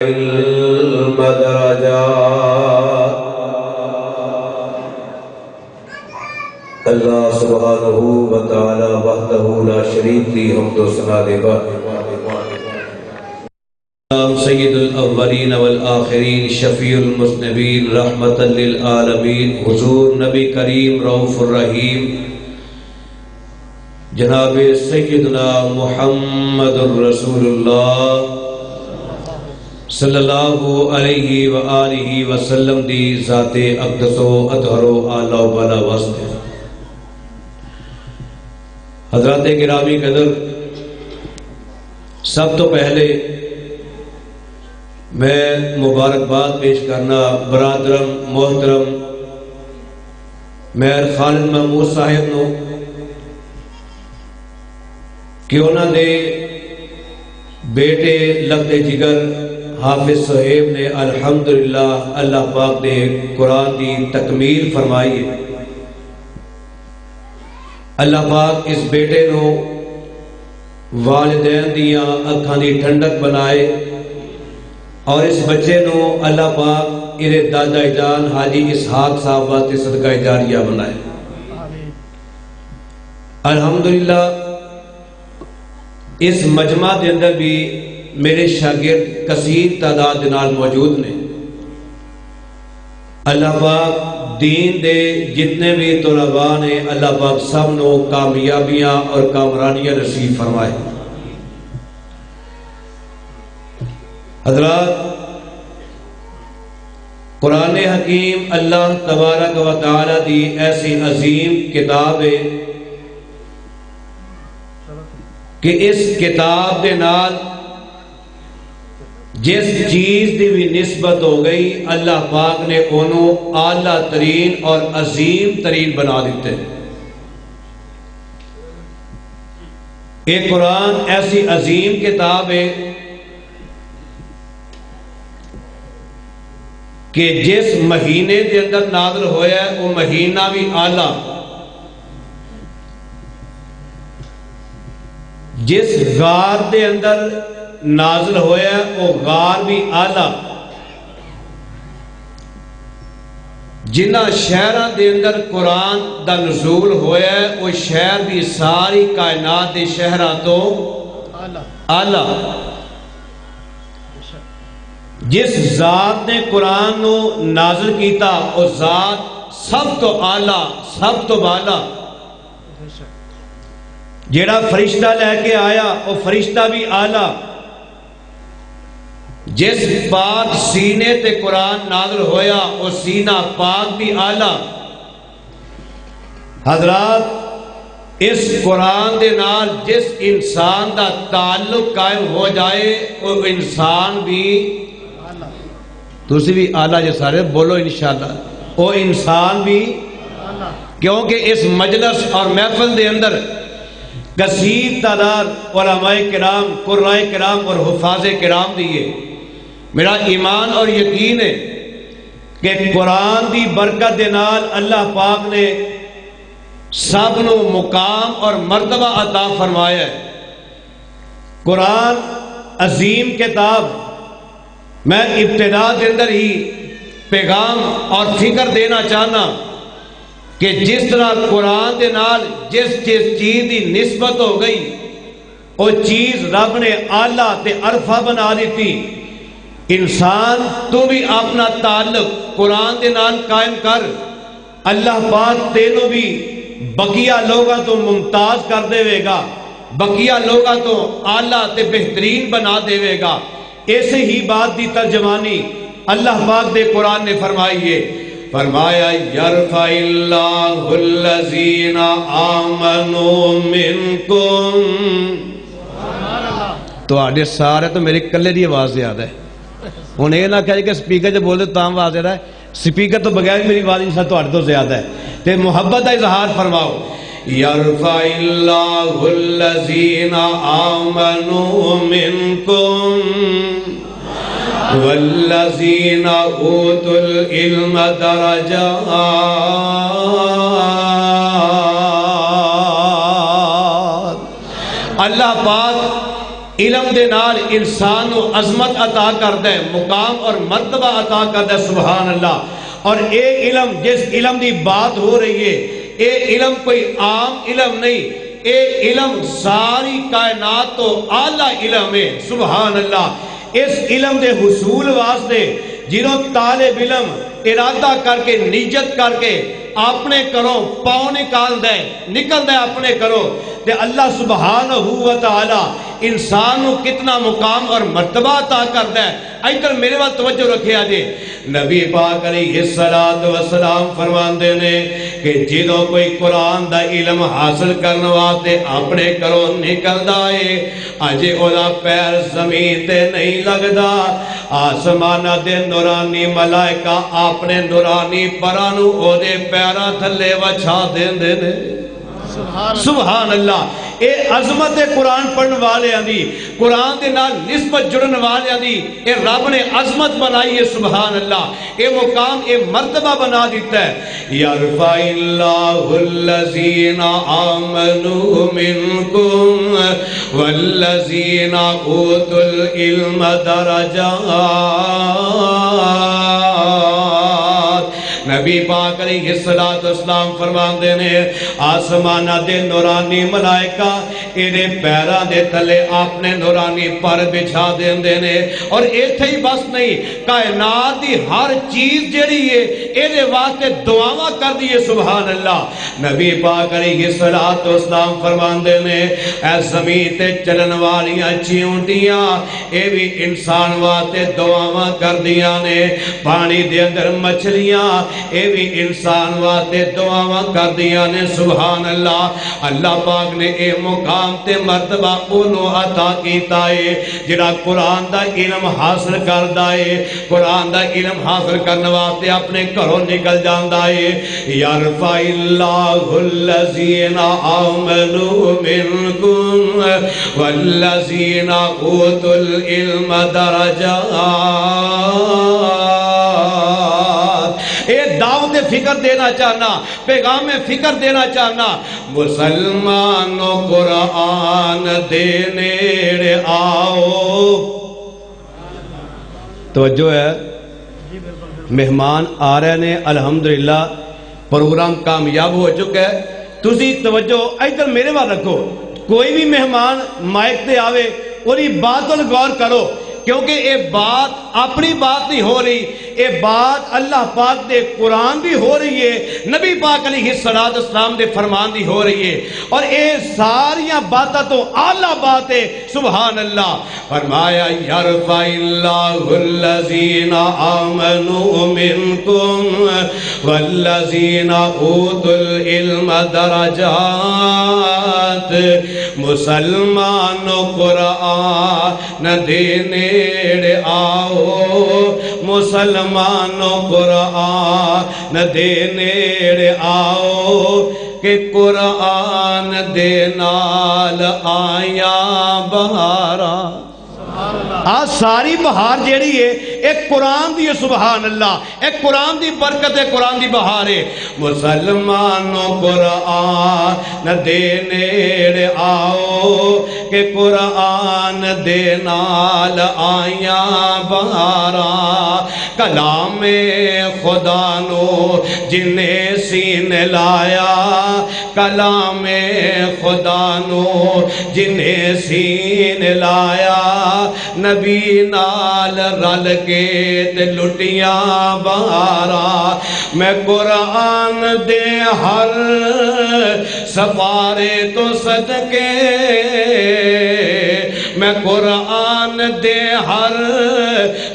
علم درجات اللہ سبحانہ و تعالی وحدہ لا شریک لی حمد و ثنا دے سید الاولین والآخرین شفیع المذنبین رحمتا للعالمین حضور نبی کریم رؤوف الرحیم جناب سیدنا محمد رسول اللہ صلی اللہ علیہ وآلہ وسلم دی ذات اقدس و اطہر و اعلی و بالا واسطے حضرات گرامی قدر، سب تو پہلے میں مبارکباد پیش کرنا برادرم محترم مہر خالد محمود صاحب نو کہ انہوں نے بیٹے لگتے جگر حافظ صہیب نے الحمدللہ اللہ پاک نے قرآن کی تکمیل فرمائی ہے۔ اللہ پاک اس بیٹے نو والدین دیاں اکھاں دی ٹھنڈک بنائے اور اس بچے نو اللہ پاک ارے دادا جان حاجی اسحاق صاحب واسطے صدقہ جاریہ بنائے۔ الحمدللہ اس مجمع دے اندر بھی میرے شاگرد کثیر تعداد نال موجود نے۔ اللہ پاک دین دے جتنے بھی طلباء نے اللہ پاک سب نو کامیابیاں اور کامرانیاں نصیب فرمائے۔ حضرات، قرآن حکیم اللہ تبارک و تعالی دی ایسی عظیم کتاب ہے کہ اس کتاب دے نال جس چیز دی بھی نسبت ہو گئی اللہ پاک نے انہوں اعلیٰ ترین اور عظیم ترین بنا دیتے۔ ایک قرآن ایسی عظیم کتاب ہے کہ جس مہینے دے اندر نازل ہویا ہے وہ مہینہ بھی اعلیٰ، جس غار دے اندر نازل ہویا ہے وہ غار بھی اعلیٰ، جنہ شہران دے اندر قرآن دا نزول ہویا ہے وہ شہر بھی ساری کائنات دے شہران تو اعلیٰ۔ جس ذات نے قرآن نو نازل کیتا وہ ذات سب تو اعلیٰ، سب تو بالا۔ جیڑا فرشتہ لے کے آیا وہ فرشتہ بھی اعلیٰ، جس پاک سینے تے قرآن نازل ہویا وہ سینہ پاک بھی اعلیٰ۔ حضرات، اس قرآن دے نال جس انسان دا تعلق قائم ہو جائے وہ انسان بھی تسی بھی اعلیٰ جو سارے بولو انشاءاللہ، وہ انسان بھی، کیونکہ اس مجلس اور محفل دے اندر کثیر تعداد علماء کرام، قرآن کرام اور حفاظ کرام دیئے۔ میرا ایمان اور یقین ہے کہ قرآن دی برکت دے نال اللہ پاک نے سب نو مقام اور مرتبہ عطا فرمایا ہے۔ قرآن عظیم کتاب، میں ابتدا کے اندر ہی پیغام اور فکر دینا چاہنا کہ جس طرح قرآن دے نال جس چیز دی نسبت ہو گئی وہ چیز رب نے اعلیٰ تے عرفہ بنا دیتی۔ انسان تو بھی اپنا تعلق قرآن دے نال قائم کر، اللہ پاک تینوں بھی بقیہ لوگاں تو ممتاز کر دے گا، بقیہ لوگاں تو اعلیٰ تے بہترین بنا دے گا۔ ایسے ہی بات دی ترجمانی اللہ پاک دے قرآن نے فرمائی ہے، فرمایا یرفع اللہ الذین آمنوا منکم۔ تو آڈے سارے تو میرے کلے دی آواز یاد ہے، انہیں یہ نہ کہے کہ سپیکر جو بول دے تو آواز زیادہ ہے، سپیکر تو بغیر میری آواز انشاءاللہ تو آڈے تو زیادہ ہے، تے محبت کا اظہار فرماؤ۔ یرفع اللہ الذین آمنوا منکم والذین اوتوا العلم درجات۔ اللہ پاک علم دے نال انسان کو عظمت عطا کرتا ہے، مقام اور مرتبہ عطا کرتا ہے، سبحان اللہ۔ اور اے علم جس علم دی بات ہو رہی ہے، اے علم کوئی عام علم نہیں، اے علم ساری کائنات تو اعلیٰ علم ہے، سبحان اللہ۔ اس علم دے حصول واسطے جنہوں طالب علم ارادہ کر کے نیت کر کے اپنے کرو پاؤں نکل دے اپنے کرو تے اللہ سبحانہ و تعالی انسان کو کتنا مقام اور مرتبہ عطا کرتا ہے۔ ادھر میرے وال توجہ رکھے آجے، نبی پاک علیہ السلام فرماندے نے کہ جدوں کوئی قرآن دا علم حاصل کرنے واسطے اپنے کرو نکلدا ہے، اجے اودا پیر زمین تے نہیں لگدا، آسمانہ دے نورانی ملائکہ اپنے نورانی پراں نوں اودے پیراں تھلے وچھا دیندے نے، سبحان اللہ۔ اے عظمت قرآن پڑھن والے دی، قرآن دے نال نسبت جڑن والے دی، اے رب نے عظمت بنائی ہے، سبحان اللہ۔ اے مقام اے مرتبہ بنا دیتا ہے، یرفع اللہ الذین آمنوا منکم والذین اوتوا العلم درجات۔ نبی پاک علیہ السلام فرماندے نے آسمانہ دے نورانی ملائکہ ایدے پیرا دے تلے اپنے نورانی پر بچھا دیندے نے، اور ایتھے ہی بس نہیں، کائنات دی ہر چیز جڑی ہے ایدے واسطے دعاواں کر دیئے، سبحان اللہ۔ نبی پاک علیہ السلام فرماندے نے اے زمین تے چلن والیاں چیونٹیاں اے بھی انسان واسطے دعاواں کر دیاں نے، پانی دے اندر مچھلیاں اے بھی انسان واسطے دعاواں کر دیا نے، سبحان اللہ۔ اللہ پاک نے اے مقام تے مرتبہ انہوں عطا کیتا ہے جڑا قرآن دا علم حاصل کردا ہے، قرآن دا علم حاصل کرنے واسطے اپنے گھروں نکل جاندا ہے۔ یرفع اللہ الذین آمنوا منکم والذین اوتوا العلم درجات۔ اے دعوت فکر دینا چاہنا، پیغام فکر دینا چاہنا، مسلمانوں قرآن دے نیڑے آؤ۔ توجہ ہے، مہمان آ رہے نے، الحمدللہ پروگرام کامیاب ہو چکا ہے۔ تسی توجہ ادھر میرے وال رکھو، کوئی بھی مہمان مائک تے آوے اور یہ بات پر غور کرو، کیونکہ یہ بات اپنی بات نہیں ہو رہی، یہ بات اللہ پاک دے قرآن بھی ہو رہی ہے، نبی پاک علیہ السلام دے فرمان دی ہو رہی ہے، اور یہ ساریاں باتاں تو اعلیٰ بات ہے، سبحان اللہ۔ فرمایا یرفع اللہ الذین آمنوا منکم والذین اوتوا العلم درجات۔ مسلمانوں قرآن دینے آؤ، مسلمانوں قرآن دے نیڑے آؤ، کہ قرآن دے نال آیاں بہاراں۔ آج ساری بہار جیڑی ہے ایک قرآن دی ہے، سبحان اللہ، ایک قرآن دی برکت ہے، قرآن دی بہار ہے۔ مسلمانوں قرآن دے نیڑے آؤ، کہ قرآن دے نال آیاں بہاراں۔ کلام خدا نو جنہیں سین لایا، کلام خدا نو جنہیں سین لایا، نبی نال رل کے تے لٹیاں بہاراں۔ میں قرآن دے ہر سپارے تو صدقے، میں قرآن دے ہر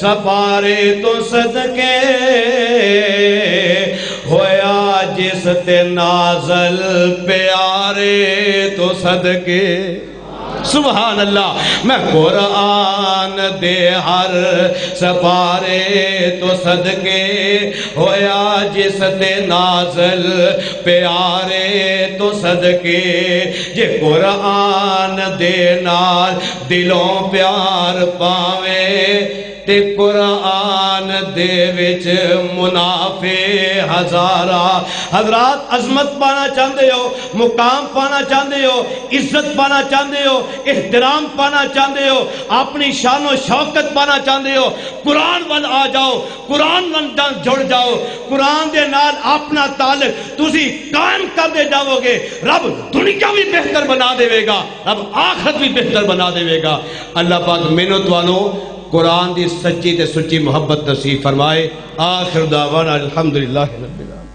سپارے تو صدقے، ہویا جس تے نازل پیارے تو صدقے، سبحان اللہ۔ میں قرآن دے ہر سپارے تو صدقے، ہویا جس تے نازل پیارے تو صدقے، جے قرآن دے نال دلوں پیار پاوے، تے قرآن دے وچ منافع ہزارہ۔ حضرات عظمت پانا چاہتے ہو، مقام پانا چاہتے ہو، عزت پانا چاہتے ہو، احترام پانا چاہتے ہو، اپنی شان و شوکت پانا چاہتے ہو، قرآن وال آ جاؤ، قرآن وال جڑ جاؤ، قرآن دے نال اپنا تعلق تسی قائم کر دے جاؤ گے، رب دنیا بھی بہتر بنا دے گا، رب آخرت بھی بہتر بنا دے گا۔ اللہ پاک مینوں توانوں قرآن دی سچی تے سچی محبت نصیب فرمائے۔ آخر دعوانا الحمدللہ رب العالمین۔